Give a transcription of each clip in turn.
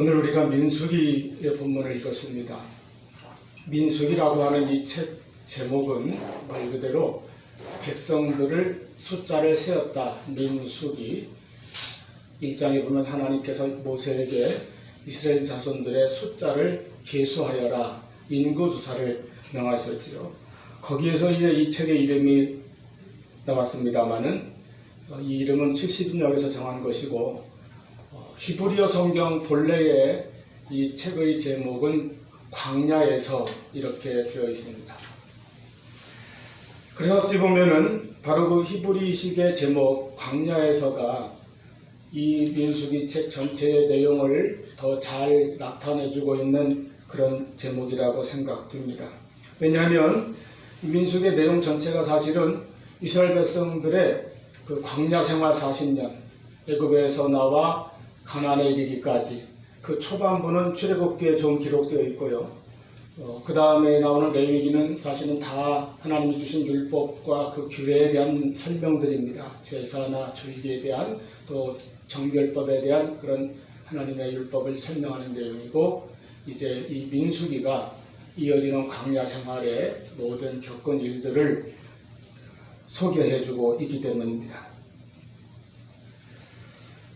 오늘 우리가 민수기의 본문을 읽었습니다. 민수기라고 하는 이 책 제목은 말 그대로 백성들을 숫자를 세었다. 민수기 1장에 보면 하나님께서 모세에게 이스라엘 자손들의 숫자를 계수하여라 인구조사를 명하셨지요. 거기에서 이제 이 책의 이름이 나왔습니다마는 이 이름은 70인역에서 정한 것이고 히브리어 성경 본래의 이 책의 제목은 광야에서 이렇게 되어 있습니다. 그래서 어찌 보면은 바로 그 히브리식의 제목 광야에서가 이 민수기 책 전체의 내용을 더 잘 나타내주고 있는 그런 제목이라고 생각됩니다. 왜냐하면 민수기의 내용 전체가 사실은 이스라엘 백성들의 그 광야 생활 40년, 애굽에서 나와 가나안에 이르기까지 그 초반부는 출애굽기에 좀 기록되어 있고요. 그 다음에 나오는 레위기는 사실은 다 하나님이 주신 율법과 그 규례에 대한 설명들입니다. 제사나 절기에 대한 또 정결법에 대한 그런 하나님의 율법을 설명하는 내용이고, 이제 이 민수기가 이어지는 광야 생활의 모든 겪은 일들을 소개해주고 있기 때문입니다.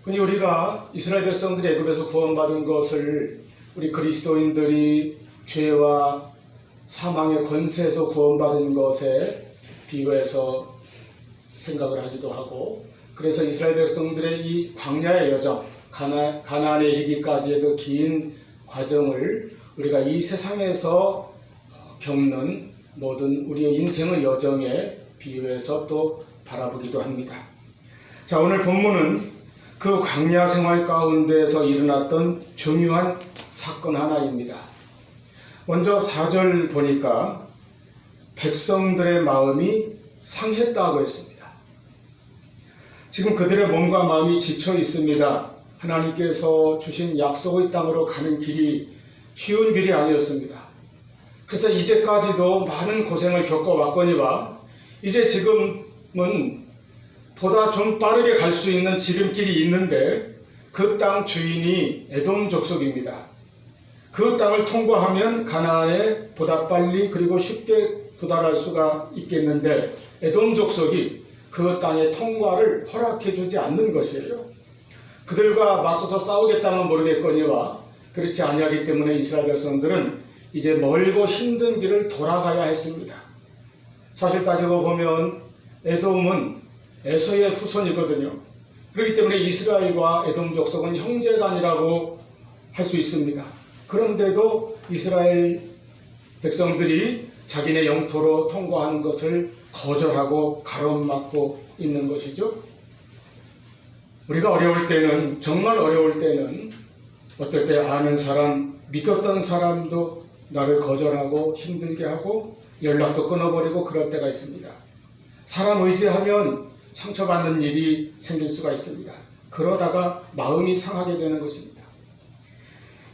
그니 우리가 이스라엘 백성들이 애굽에서 구원받은 것을 우리 그리스도인들이 죄와 사망의 권세에서 구원받은 것에 비교해서 생각을 하기도 하고, 그래서 이스라엘 백성들의 이 광야의 여정, 가나안에 이르기까지의 그 긴 과정을 우리가 이 세상에서 겪는 모든 우리의 인생의 여정에 비유해서 또 바라보기도 합니다. 자, 오늘 본문은 그 광야 생활 가운데서 일어났던 중요한 사건 하나입니다. 먼저 4절 보니까 백성들의 마음이 상했다고 했습니다. 지금 그들의 몸과 마음이 지쳐 있습니다. 하나님께서 주신 약속의 땅으로 가는 길이 쉬운 길이 아니었습니다. 그래서 이제까지도 많은 고생을 겪어왔거니와 이제 지금은 보다 좀 빠르게 갈 수 있는 지름길이 있는데 그 땅 주인이 에돔 족속입니다. 그 땅을 통과하면 가나안에 보다 빨리 그리고 쉽게 도달할 수가 있겠는데 에돔 족속이 그 땅의 통과를 허락해 주지 않는 것이에요. 그들과 맞서서 싸우겠다면 모르겠거니와 그렇지 아니하기 때문에 이스라엘 백성들은 이제 멀고 힘든 길을 돌아가야 했습니다. 사실 따지고 보면 에돔은 에서의 후손이거든요. 그렇기 때문에 이스라엘과 에돔 족속은 형제간이라고 할 수 있습니다. 그런데도 이스라엘 백성들이 자기네 영토로 통과하는 것을 거절하고 가로막고 있는 것이죠. 우리가 어려울 때는, 정말 어려울 때는 어떨 때 아는 사람, 믿었던 사람도 나를 거절하고 힘들게 하고 연락도 끊어버리고 그럴 때가 있습니다. 사람 의지하면 상처받는 일이 생길 수가 있습니다. 그러다가 마음이 상하게 되는 것입니다.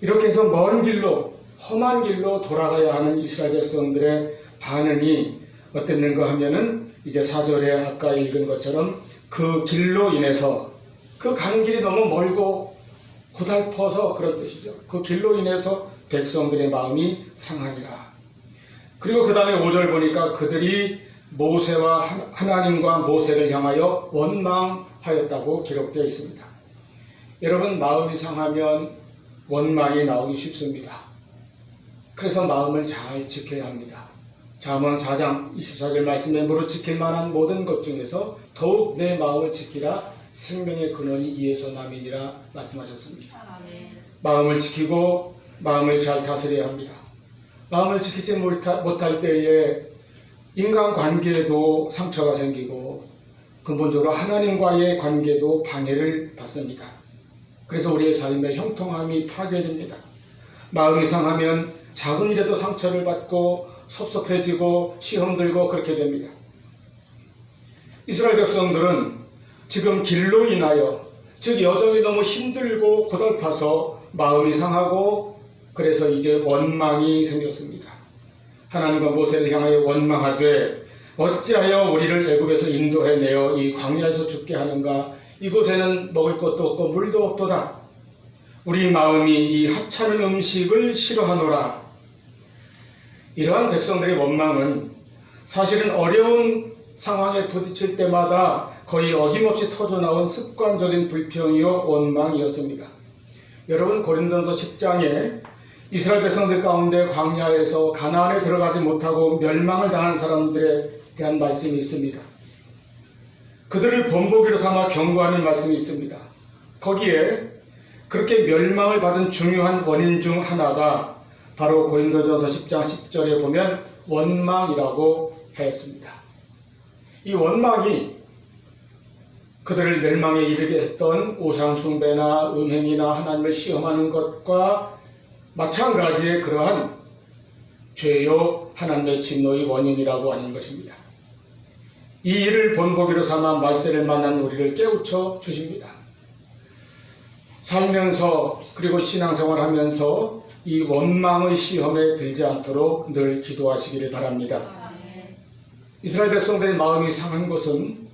이렇게 해서 먼 길로, 험한 길로 돌아가야 하는 이스라엘 백성들의 반응이 어땠는가 하면은 이제 4절에 아까 읽은 것처럼 그 길로 인해서, 그 가는 길이 너무 멀고 고달퍼서 그런 뜻이죠. 그 길로 인해서 백성들의 마음이 상하니라. 그리고 그 다음에 5절 보니까 그들이 모세와 하나님과 모세를 향하여 원망하였다고 기록되어 있습니다. 여러분, 마음이 상하면 원망이 나오기 쉽습니다. 그래서 마음을 잘 지켜야 합니다. 잠언 4장 24절 말씀에 무릇 지킬 만한 모든 것 중에서 더욱 내 마음을 지키라 생명의 근원이 이에서 남이니라 말씀하셨습니다. 아멘. 마음을 지키고 마음을 잘 다스려야 합니다. 마음을 지키지 못할 때에 인간관계에도 상처가 생기고 근본적으로 하나님과의 관계도 방해를 받습니다. 그래서 우리의 삶의 형통함이 파괴됩니다. 마음이 상하면 작은 일에도 상처를 받고 섭섭해지고 시험 들고 그렇게 됩니다. 이스라엘 백성들은 지금 길로 인하여, 즉 여정이 너무 힘들고 고달파서 마음이 상하고 그래서 이제 원망이 생겼습니다. 하나님과 모세를 향하여 원망하되 어찌하여 우리를 애굽에서 인도해내어 이 광야에서 죽게 하는가? 이곳에는 먹을 것도 없고 물도 없도다. 우리 마음이 이 하찮은 음식을 싫어하노라. 이러한 백성들의 원망은 사실은 어려운 상황에 부딪힐 때마다 거의 어김없이 터져나온 습관적인 불평이요 원망이었습니다. 여러분, 고린도전서 10장에 이스라엘 백성들 가운데 광야에서 가나안에 들어가지 못하고 멸망을 당한 사람들에 대한 말씀이 있습니다. 그들을 본보기로 삼아 경고하는 말씀이 있습니다. 거기에 그렇게 멸망을 받은 중요한 원인 중 하나가 바로 고린도전서 10장 10절에 보면 원망이라고 하였습니다. 이 원망이 그들을 멸망에 이르게 했던 우상숭배나 음행이나 하나님을 시험하는 것과 마찬가지의 그러한 죄요 하나님의 진노의 원인이라고 하는 것입니다. 이 일을 본보기로 삼아 말세를 만난 우리를 깨우쳐 주십니다. 살면서 그리고 신앙생활하면서 이 원망의 시험에 들지 않도록 늘 기도하시기를 바랍니다. 이스라엘 백성들의 마음이 상한 것은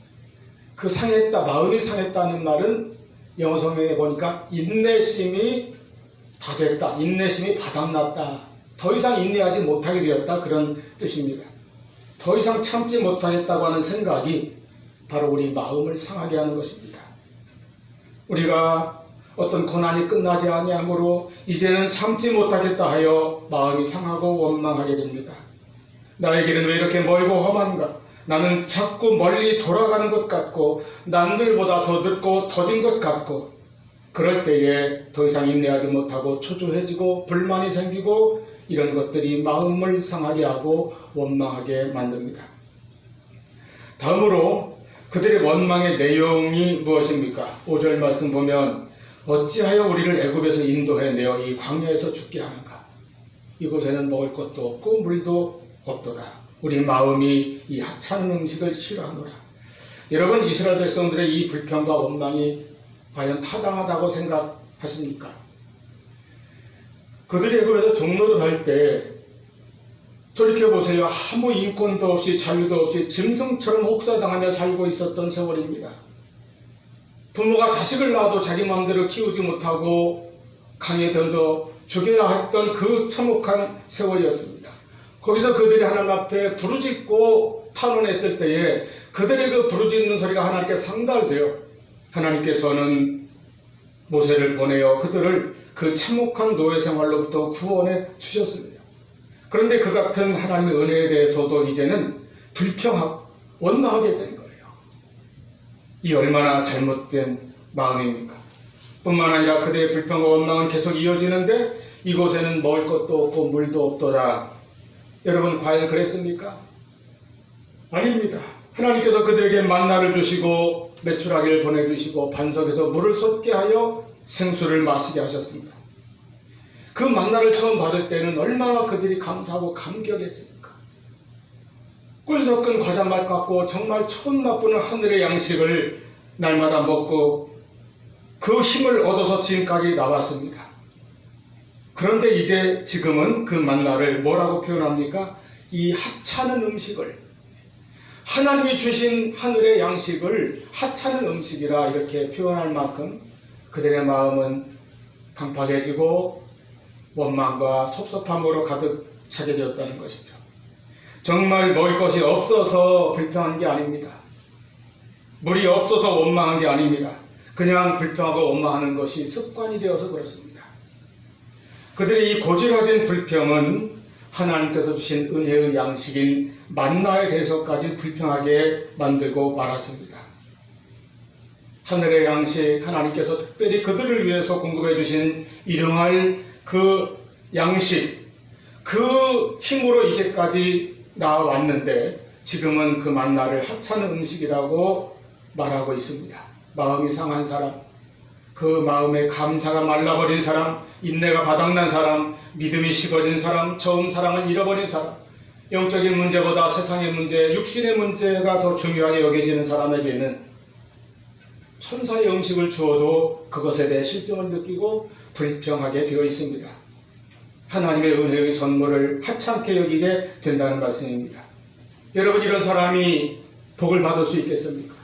그 상했다, 마음이 상했다는 말은 영어 성경에 보니까 인내심이 다 됐다, 인내심이 바닥났다, 더 이상 인내하지 못하게 되었다, 그런 뜻입니다. 더 이상 참지 못하겠다고 하는 생각이 바로 우리 마음을 상하게 하는 것입니다. 우리가 어떤 고난이 끝나지 아니하므로 이제는 참지 못하겠다 하여 마음이 상하고 원망하게 됩니다. 나의 길은 왜 이렇게 멀고 험한가? 나는 자꾸 멀리 돌아가는 것 같고 남들보다 더 늦고 더딘 것 같고, 그럴 때에 더 이상 인내하지 못하고 초조해지고 불만이 생기고 이런 것들이 마음을 상하게 하고 원망하게 만듭니다. 다음으로 그들의 원망의 내용이 무엇입니까? 5절 말씀 보면 어찌하여 우리를 애굽에서 인도해내어 이 광야에서 죽게 하는가? 이곳에는 먹을 것도 없고 물도 없도다. 우리 마음이 이 하찮은 음식을 싫어하노라. 여러분, 이스라엘 백성들의 이 불평과 원망이 과연 타당하다고 생각하십니까? 그들이 애굽에서 종로를 할 때 돌이켜보세요. 아무 인권도 없이 자유도 없이 짐승처럼 혹사당하며 살고 있었던 세월입니다. 부모가 자식을 낳아도 자기 마음대로 키우지 못하고 강에 던져 죽여야 했던 그 참혹한 세월이었습니다. 거기서 그들이 하나님 앞에 부르짖고 탄원했을 때에 그들의 그 부르짖는 소리가 하나님께 상달되어 하나님께서는 모세를 보내어 그들을 그 참혹한 노예 생활로부터 구원해 주셨습니다. 그런데 그 같은 하나님의 은혜에 대해서도 이제는 불평하고 원망하게 된 거예요. 이 얼마나 잘못된 마음입니까? 뿐만 아니라 그들의 불평과 원망은 계속 이어지는데 이곳에는 먹을 것도 없고 물도 없더라. 여러분, 과연 그랬습니까? 아닙니다. 하나님께서 그들에게 만나를 주시고 메추라기를 보내주시고 반석에서 물을 솟게 하여 생수를 마시게 하셨습니다. 그 만나를 처음 받을 때는 얼마나 그들이 감사하고 감격했습니까? 꿀 섞은 과자맛 같고 정말 처음 맛보는 하늘의 양식을 날마다 먹고 그 힘을 얻어서 지금까지 나왔습니다. 그런데 이제 지금은 그 만나를 뭐라고 표현합니까? 이 하찮은 음식을, 하나님이 주신 하늘의 양식을 하찮은 음식이라 이렇게 표현할 만큼 그들의 마음은 강팍해지고 원망과 섭섭함으로 가득 차게 되었다는 것이죠. 정말 먹을 것이 없어서 불평한 게 아닙니다. 물이 없어서 원망한 게 아닙니다. 그냥 불평하고 원망하는 것이 습관이 되어서 그렇습니다. 그들의 이 고질화된 불평은 하나님께서 주신 은혜의 양식인 만나에 대해서까지 불평하게 만들고 말았습니다. 하늘의 양식, 하나님께서 특별히 그들을 위해서 공급해 주신 일용할 그 양식, 그 힘으로 이제까지 나와왔는데 지금은 그 만나를 하찮은 음식이라고 말하고 있습니다. 마음이 상한 사람, 그 마음의 감사가 말라버린 사람, 인내가 바닥난 사람, 믿음이 식어진 사람, 처음 사랑을 잃어버린 사람, 영적인 문제보다 세상의 문제, 육신의 문제가 더 중요하게 여겨지는 사람에게는 천사의 음식을 주어도 그것에 대해 실정을 느끼고 불평하게 되어 있습니다. 하나님의 은혜의 선물을 하찮게 여기게 된다는 말씀입니다. 여러분, 이런 사람이 복을 받을 수 있겠습니까?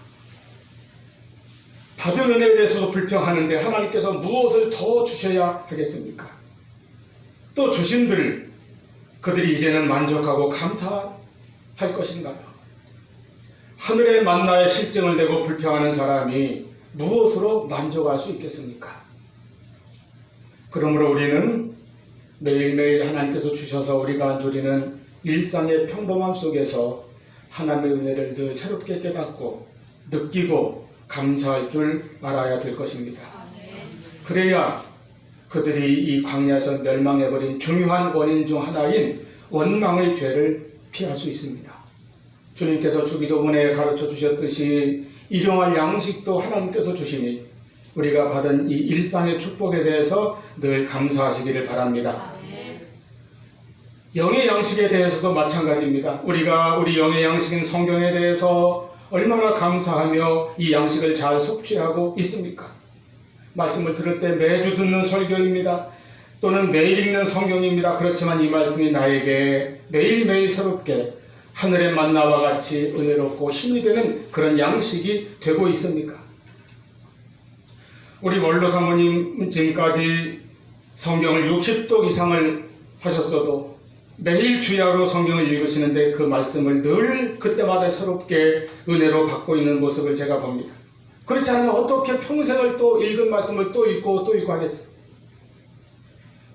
받은 은혜에 대해서도 불평하는데 하나님께서 무엇을 더 주셔야 하겠습니까? 또 주신들 그들이 이제는 만족하고 감사할 것인가요? 하늘의 만나에 실증을 내고 불평하는 사람이 무엇으로 만족할 수 있겠습니까? 그러므로 우리는 매일매일 하나님께서 주셔서 우리가 누리는 일상의 평범함 속에서 하나님의 은혜를 늘 새롭게 깨닫고 느끼고 감사할 줄 알아야 될 것입니다. 그래야 그들이 이 광야에서 멸망해버린 중요한 원인 중 하나인 원망의 죄를 피할 수 있습니다. 주님께서 주기도문에 가르쳐 주셨듯이 일용할 양식도 하나님께서 주시니 우리가 받은 이 일상의 축복에 대해서 늘 감사하시기를 바랍니다. 영의 양식에 대해서도 마찬가지입니다. 우리가 우리 영의 양식인 성경에 대해서 얼마나 감사하며 이 양식을 잘 섭취하고 있습니까? 말씀을 들을 때 매주 듣는 설교입니다. 또는 매일 읽는 성경입니다. 그렇지만 이 말씀이 나에게 매일매일 새롭게 하늘의 만나와 같이 은혜롭고 힘이 되는 그런 양식이 되고 있습니까? 우리 원로 사모님 지금까지 성경을 60독 이상을 하셨어도 매일 주야로 성경을 읽으시는데 그 말씀을 늘 그때마다 새롭게 은혜로 받고 있는 모습을 제가 봅니다. 그렇지 않으면 어떻게 평생을 또 읽은 말씀을 또 읽고 하겠어요?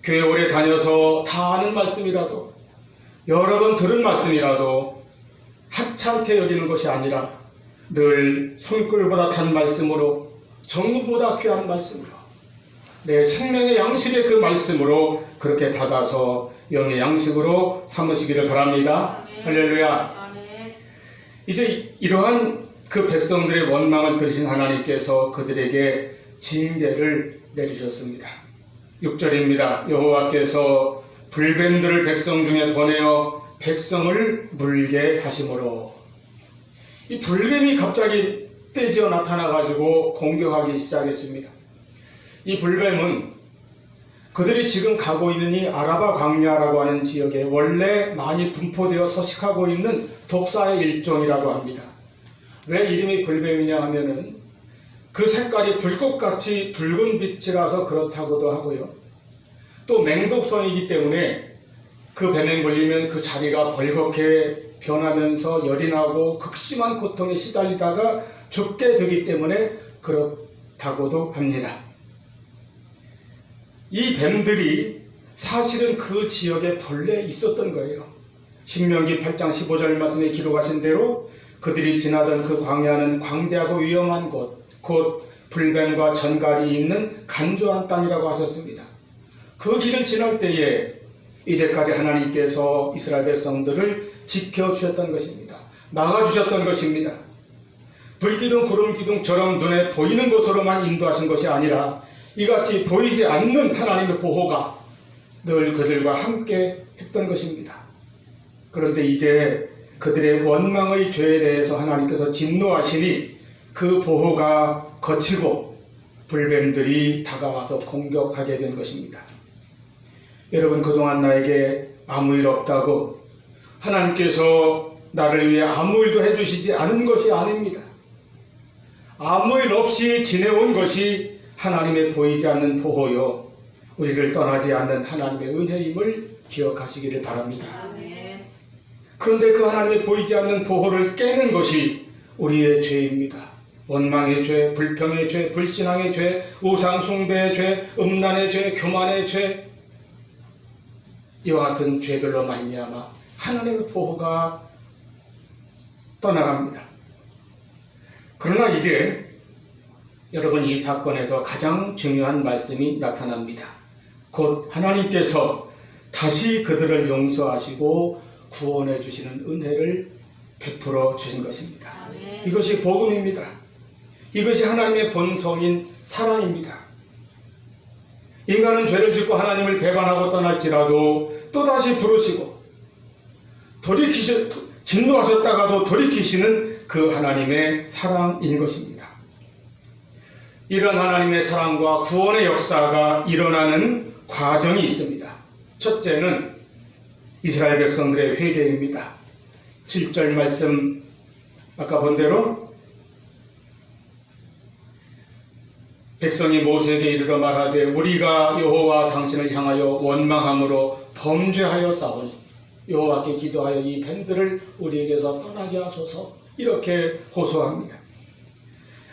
교회 오래 다녀서 다 아는 말씀이라도 여러 번 들은 말씀이라도 하찮게 여기는 것이 아니라 늘 손글보다 단 말씀으로 정보다 귀한 말씀으로 내 생명의 양식의 그 말씀으로 그렇게 받아서 영의 양식으로 삼으시기를 바랍니다. 할렐루야. 이제 이러한 그 백성들의 원망을 들으신 하나님께서 그들에게 징계를 내주셨습니다. 6절입니다. 여호와께서 불뱀들을 백성 중에 보내어 백성을 물게 하심으로. 이 불뱀이 갑자기 떼지어 나타나가지고 공격하기 시작했습니다. 이 불뱀은 그들이 지금 가고 있는 이 아라바 광야라고 하는 지역에 원래 많이 분포되어 서식하고 있는 독사의 일종이라고 합니다. 왜 이름이 불뱀이냐 하면은 그 색깔이 불꽃같이 붉은 빛이라서 그렇다고도 하고요. 또 맹독성이기 때문에 그 뱀에 걸리면 그 자리가 벌겋게 변하면서 열이 나고 극심한 고통에 시달리다가 죽게 되기 때문에 그렇다고도 합니다. 이 뱀들이 사실은 그 지역에 본래 있었던 거예요. 신명기 8장 15절 말씀에 기록하신 대로 그들이 지나던 그 광야는 광대하고 위험한 곳, 곧 불뱀과 전갈이 있는 간조한 땅이라고 하셨습니다. 그 길을 지날 때에 이제까지 하나님께서 이스라엘 백성들을 지켜주셨던 것입니다. 막아주셨던 것입니다. 불기둥 구름기둥처럼 눈에 보이는 곳으로만 인도하신 것이 아니라 이같이 보이지 않는 하나님의 보호가 늘 그들과 함께 했던 것입니다. 그런데 이제 그들의 원망의 죄에 대해서 하나님께서 진노하시니 그 보호가 거치고 불뱀들이 다가와서 공격하게 된 것입니다. 여러분, 그동안 나에게 아무 일 없다고 하나님께서 나를 위해 아무 일도 해주시지 않은 것이 아닙니다. 아무 일 없이 지내온 것이 하나님의 보이지 않는 보호요, 우리를 떠나지 않는 하나님의 은혜임을 기억하시기를 바랍니다. 그런데 그 하나님의 보이지 않는 보호를 깨는 것이 우리의 죄입니다. 원망의 죄, 불평의 죄, 불신앙의 죄, 우상숭배의 죄, 음란의 죄, 교만의 죄, 이와 같은 죄들로 말미암아 하나님의 보호가 떠나갑니다. 그러나 이제 여러분, 이 사건에서 가장 중요한 말씀이 나타납니다. 곧 하나님께서 다시 그들을 용서하시고 구원해 주시는 은혜를 베풀어 주신 것입니다. 아멘. 이것이 복음입니다. 이것이 하나님의 본성인 사랑입니다. 인간은 죄를 짓고 하나님을 배반하고 떠날지라도 또다시 부르시고 진노하셨다가도 돌이키시는 그 하나님의 사랑인 것입니다. 이런 하나님의 사랑과 구원의 역사가 일어나는 과정이 있습니다. 첫째는 이스라엘 백성들의 회개입니다. 7절 말씀 아까 본 대로 백성이 모세에게 이르러 말하되 우리가 여호와 당신을 향하여 원망함으로 범죄하여 싸우니 여호와께 기도하여 이 뱀들을 우리에게서 떠나게 하소서, 이렇게 호소합니다.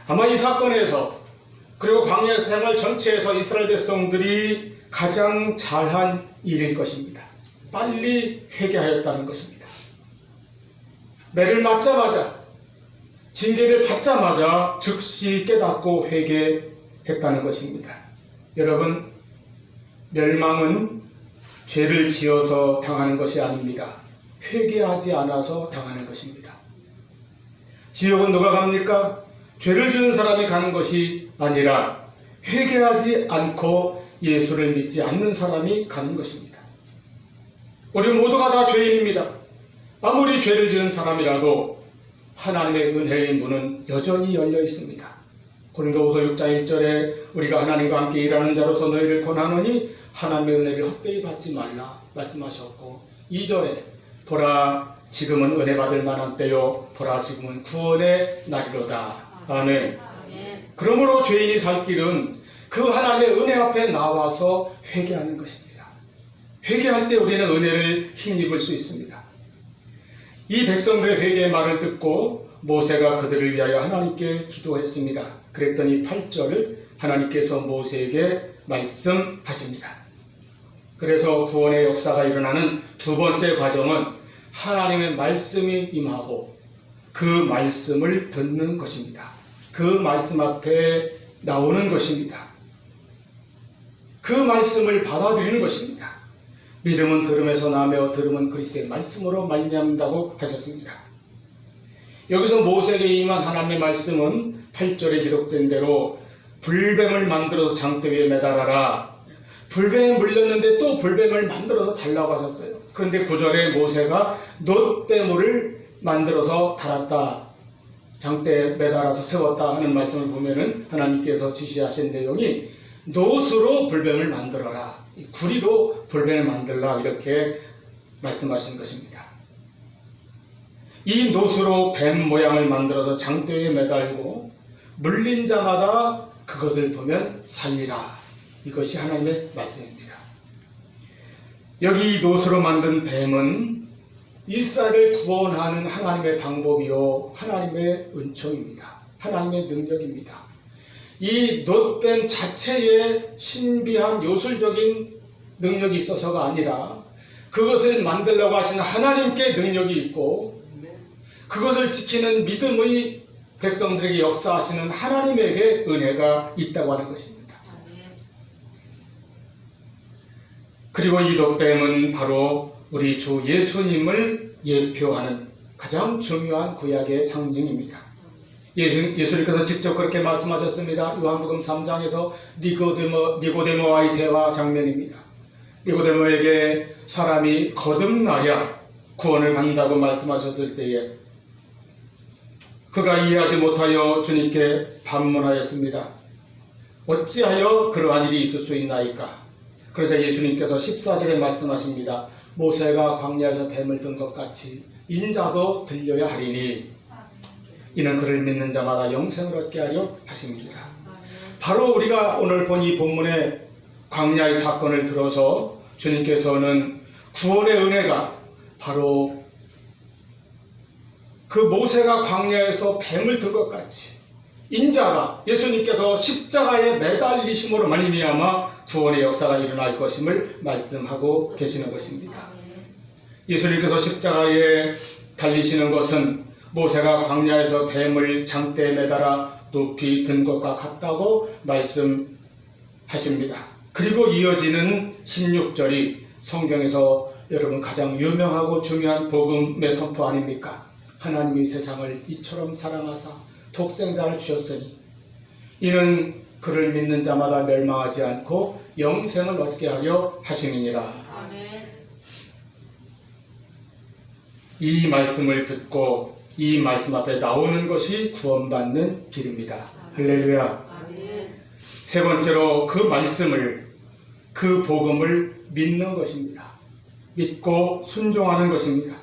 아마 이 사건에서 그리고 광야 생활 전체에서 이스라엘 백성들이 가장 잘한 일일 것입니다. 빨리 회개하였다는 것입니다. 매를 맞자마자, 징계를 받자마자 즉시 깨닫고 회개했다는 것입니다. 여러분, 멸망은 죄를 지어서 당하는 것이 아닙니다. 회개하지 않아서 당하는 것입니다. 지옥은 누가 갑니까? 죄를 지은 사람이 가는 것이 아니라 회개하지 않고 예수를 믿지 않는 사람이 가는 것입니다. 우리 모두가 다 죄인입니다. 아무리 죄를 지은 사람이라도 하나님의 은혜의 문은 여전히 열려 있습니다. 고린도후서 6장 1절에 우리가 하나님과 함께 일하는 자로서 너희를 권하노니 하나님의 은혜를 헛되이 받지 말라 말씀하셨고, 2절에 보라 지금은 은혜 받을 만한 때요 보라 지금은 구원의 날이로다. 아멘. 그러므로 죄인이 살 길은 그 하나님의 은혜 앞에 나와서 회개하는 것입니다. 회개할 때 우리는 은혜를 힘입을 수 있습니다. 이 백성들의 회개의 말을 듣고 모세가 그들을 위하여 하나님께 기도했습니다. 그랬더니 8절을 하나님께서 모세에게 말씀하십니다. 그래서 구원의 역사가 일어나는 두 번째 과정은 하나님의 말씀이 임하고 그 말씀을 듣는 것입니다. 그 말씀 앞에 나오는 것입니다. 그 말씀을 받아들이는 것입니다. 믿음은 들음에서 나며 들음은 그리스도의 말씀으로 말미암는다고 하셨습니다. 여기서 모세에게 임한 하나님의 말씀은 8절에 기록된 대로 불뱀을 만들어서 장대 위에 매달아라. 불뱀에 물렸는데 또 불뱀을 만들어서 달라고 하셨어요. 그런데 9절에 모세가 놋대물을 만들어서 달았다, 장대에 매달아서 세웠다 하는 말씀을 보면은 하나님께서 지시하신 내용이 놋으로 불뱀을 만들어라, 구리로 불뱀을 만들라, 이렇게 말씀하신 것입니다. 이 놋으로 뱀 모양을 만들어서 장대에 매달고 물린 자마다 그것을 보면 살리라, 이것이 하나님의 말씀입니다. 여기 놋으로 만든 뱀은 이스라엘을 구원하는 하나님의 방법이요 하나님의 은총입니다. 하나님의 능력입니다. 이 놋뱀 자체에 신비한 요술적인 능력이 있어서가 아니라 그것을 만들려고 하시는 하나님께 능력이 있고 그것을 지키는 믿음의 백성들에게 역사하시는 하나님에게 은혜가 있다고 하는 것입니다. 그리고 이 놋뱀은 바로 우리 주 예수님을 예표하는 가장 중요한 구약의 상징입니다. 예수님께서 직접 그렇게 말씀하셨습니다. 요한복음 3장에서 니고데모와의 대화 장면입니다. 니고데모에게 사람이 거듭나야 구원을 받는다고 말씀하셨을 때에 그가 이해하지 못하여 주님께 반문하였습니다. 어찌하여 그러한 일이 있을 수 있나이까? 그래서 예수님께서 14절에 말씀하십니다. 모세가 광야에서 뱀을 든 것 같이 인자도 들려야 하리니 이는 그를 믿는 자마다 영생을 얻게 하려 하십니다. 바로 우리가 오늘 본 이 본문의 광야의 사건을 들어서 주님께서는 구원의 은혜가 바로 그 모세가 광야에서 뱀을 든 것 같이 인자가 예수님께서 십자가에 매달리심으로 말미암아 구원의 역사가 일어날 것임을 말씀하고 계시는 것입니다. 예수님께서 십자가에 달리시는 것은 모세가 광야에서 뱀을 장대에 매달아 높이 든 것과 같다고 말씀하십니다. 그리고 이어지는 16절이 성경에서 여러분 가장 유명하고 중요한 복음의 선포 아닙니까? 하나님이 세상을 이처럼 사랑하사 독생자를 주셨으니 이는 그를 믿는 자마다 멸망하지 않고 영생을 얻게 하려 하심이니라. 아멘. 이 말씀을 듣고 이 말씀 앞에 나오는 것이 구원받는 길입니다. 할렐루야. 아멘. 세 번째로 그 말씀을, 그 복음을 믿는 것입니다. 믿고 순종하는 것입니다.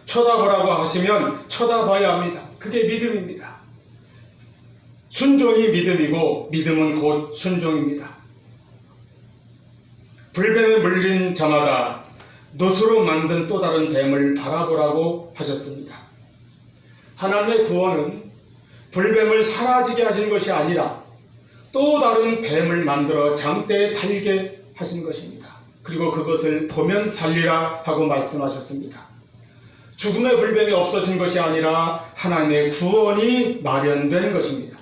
쳐다보라고 하시면 쳐다봐야 합니다. 그게 믿음입니다. 순종이 믿음이고 믿음은 곧 순종입니다. 불뱀에 물린 자마다 놋으로 만든 또 다른 뱀을 바라보라고 하셨습니다. 하나님의 구원은 불뱀을 사라지게 하신 것이 아니라 또 다른 뱀을 만들어 장대에 달게 하신 것입니다. 그리고 그것을 보면 살리라 하고 말씀하셨습니다. 죽음의 불뱀이 없어진 것이 아니라 하나님의 구원이 마련된 것입니다.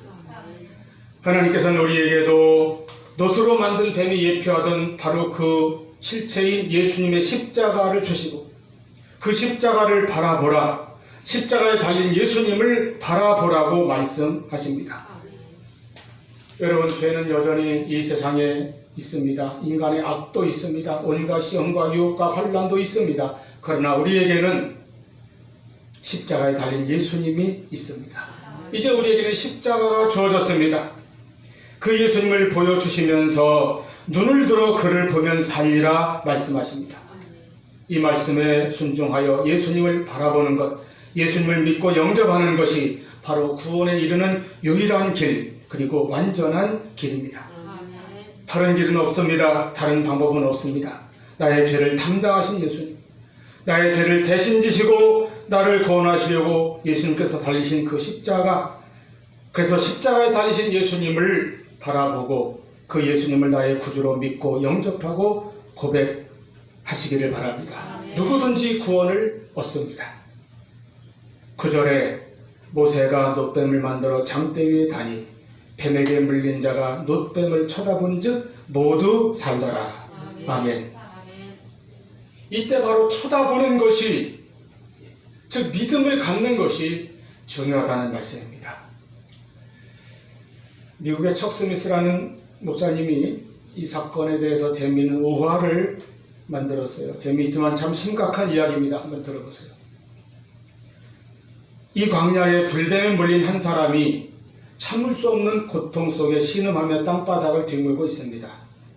하나님께서는 우리에게도 놋으로 만든 뱀이 예표하던 바로 그 실체인 예수님의 십자가를 주시고 그 십자가를 바라보라, 십자가에 달린 예수님을 바라보라고 말씀하십니다. 여러분, 죄는 여전히 이 세상에 있습니다. 인간의 악도 있습니다. 온갖 시험과 유혹과 환난도 있습니다. 그러나 우리에게는 십자가에 달린 예수님이 있습니다. 이제 우리에게는 십자가가 주어졌습니다. 그 예수님을 보여주시면서 눈을 들어 그를 보면 살리라 말씀하십니다. 이 말씀에 순종하여 예수님을 바라보는 것, 예수님을 믿고 영접하는 것이 바로 구원에 이르는 유일한 길, 그리고 완전한 길입니다. 다른 길은 없습니다. 다른 방법은 없습니다. 나의 죄를 담당하신 예수님, 나의 죄를 대신 지시고 나를 구원하시려고 예수님께서 달리신 그 십자가, 그래서 십자가에 달리신 예수님을 바라보고 그 예수님을 나의 구주로 믿고 영접하고 고백하시기를 바랍니다. 누구든지 구원을 얻습니다. 9절에 모세가 놋뱀을 만들어 장대 위에 다니 뱀에게 물린 자가 놋뱀을 쳐다본 즉 모두 살더라. 아멘. 이때 바로 쳐다보는 것이, 즉 믿음을 갖는 것이 중요하다는 말씀입니다. 미국의 척 스미스라는 목사님이 이 사건에 대해서 재미있는 우화를 만들었어요. 재미있지만 참 심각한 이야기입니다. 한번 들어보세요. 이 광야에 불뱀에 물린 한 사람이 참을 수 없는 고통 속에 신음하며 땅바닥을 뒹굴고 있습니다.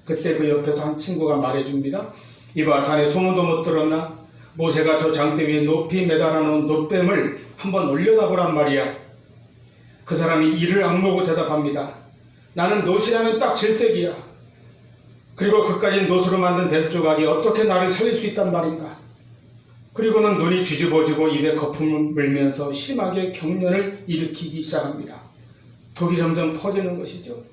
그때 그 옆에서 한 친구가 말해줍니다. 이봐, 자네 소문도 못 들었나? 모세가 저 장대 위에 높이 매달아 놓은 놋뱀을 한번 올려다보란 말이야. 그 사람이 이를 악물고 대답합니다. 나는 놋이라면 딱 질색이야. 그리고 그까진 놋으로 만든 뱀 조각이 어떻게 나를 살릴 수 있단 말인가? 그리고는 눈이 뒤집어지고 입에 거품을 물면서 심하게 경련을 일으키기 시작합니다. 독이 점점 퍼지는 것이죠.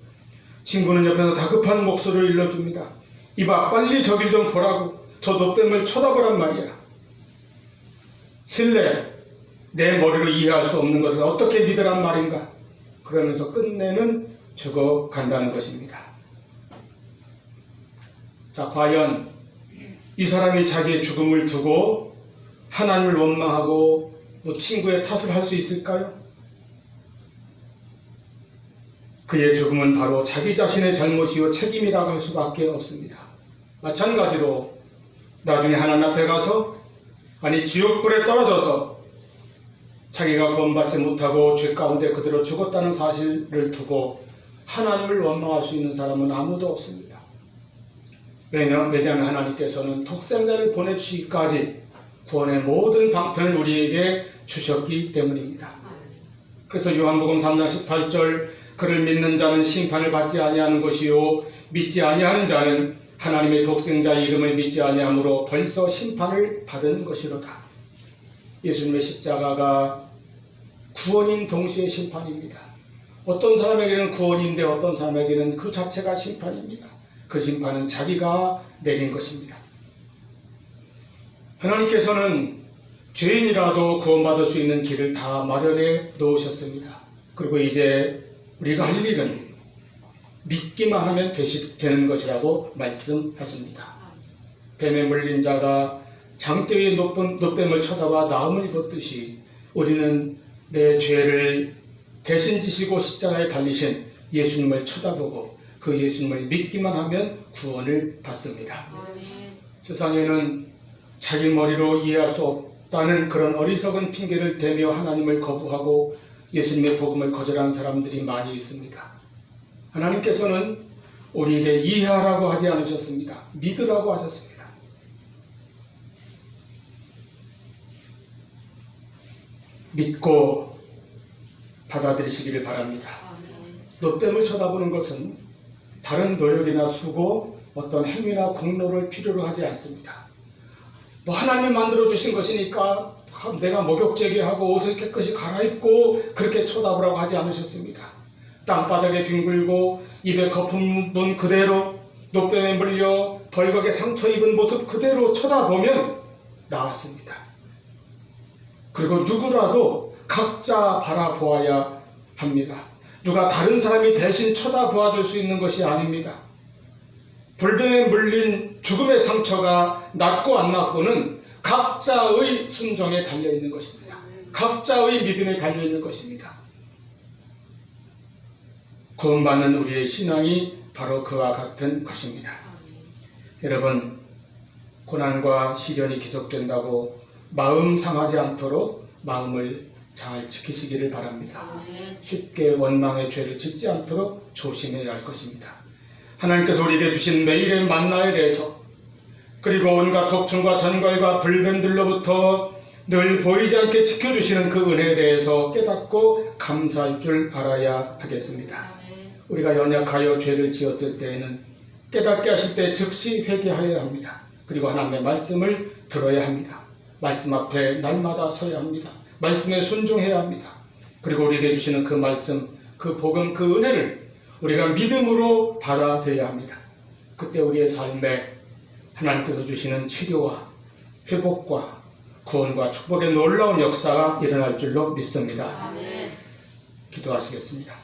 친구는 옆에서 다급한 목소리를 일러줍니다. 이봐, 빨리 저길 좀 보라고. 저 놋뱀을 쳐다보란 말이야. 실례, 내 머리로 이해할 수 없는 것을 어떻게 믿으란 말인가? 그러면서 끝내는 죽어간다는 것입니다. 자, 과연 이 사람이 자기의 죽음을 두고 하나님을 원망하고 친구의 탓을 할 수 있을까요? 그의 죽음은 바로 자기 자신의 잘못이요 책임이라고 할 수밖에 없습니다. 마찬가지로 나중에 하나님 앞에 가서, 아니 지옥불에 떨어져서 자기가 구원받지 못하고 죄 가운데 그대로 죽었다는 사실을 두고 하나님을 원망할 수 있는 사람은 아무도 없습니다. 왜냐하면 하나님께서는 독생자를 보내주시기까지 구원의 모든 방편을 우리에게 주셨기 때문입니다. 그래서 요한복음 3장 18절, 그를 믿는 자는 심판을 받지 아니하는 것이요 믿지 아니하는 자는 하나님의 독생자의 이름을 믿지 아니하므로 벌써 심판을 받은 것이로다. 예수님의 십자가가 구원인 동시에 심판입니다. 어떤 사람에게는 구원인데 어떤 사람에게는 그 자체가 심판입니다. 그 심판은 자기가 내린 것입니다. 하나님께서는 죄인이라도 구원받을 수 있는 길을 다 마련해 놓으셨습니다. 그리고 이제 우리가 할 일은 믿기만 하면 되는 것이라고 말씀하십니다. 뱀에 물린 자가 장대 위에 놋뱀을 쳐다봐 나음을 입었듯이 우리는 내 죄를 대신 지시고 십자가에 달리신 예수님을 쳐다보고 그 예수님을 믿기만 하면 구원을 받습니다. 세상에는 자기 머리로 이해할 수 없다는 그런 어리석은 핑계를 대며 하나님을 거부하고 예수님의 복음을 거절한 사람들이 많이 있습니다. 하나님께서는 우리에게 이해하라고 하지 않으셨습니다. 믿으라고 하셨습니다. 믿고 받아들이시기를 바랍니다. 노뱀을 쳐다보는 것은 다른 노력이나 수고, 어떤 행위나 공로를 필요로 하지 않습니다. 뭐 하나님이 만들어 주신 것이니까 내가 목욕제기하고 옷을 깨끗이 갈아입고 그렇게 쳐다보라고 하지 않으셨습니다. 땅바닥에 뒹굴고 입에 거품 문 그대로 노뱀에 물려 벌겋게 상처 입은 모습 그대로 쳐다보면 나았습니다. 그리고 누구라도 각자 바라보아야 합니다. 누가 다른 사람이 대신 쳐다보아줄 수 있는 것이 아닙니다. 불뱀에 물린 죽음의 상처가 낫고 안 낫고는 각자의 순종에 달려있는 것입니다. 각자의 믿음에 달려있는 것입니다. 구원받는 우리의 신앙이 바로 그와 같은 것입니다. 여러분, 고난과 시련이 계속된다고 마음 상하지 않도록 마음을 잘 지키시기를 바랍니다. 쉽게 원망의 죄를 짓지 않도록 조심해야 할 것입니다. 하나님께서 우리에게 주신 매일의 만나에 대해서, 그리고 온갖 독충과 전갈과 불뱀들로부터 늘 보이지 않게 지켜주시는 그 은혜에 대해서 깨닫고 감사할 줄 알아야 하겠습니다. 우리가 연약하여 죄를 지었을 때에는 깨닫게 하실 때 즉시 회개하여야 합니다. 그리고 하나님의 말씀을 들어야 합니다. 말씀 앞에 날마다 서야 합니다. 말씀에 순종해야 합니다. 그리고 우리에게 주시는 그 말씀, 그 복음, 그 은혜를 우리가 믿음으로 받아들여야 합니다. 그때 우리의 삶에 하나님께서 주시는 치료와 회복과 구원과 축복의 놀라운 역사가 일어날 줄로 믿습니다. 아멘. 기도하시겠습니다.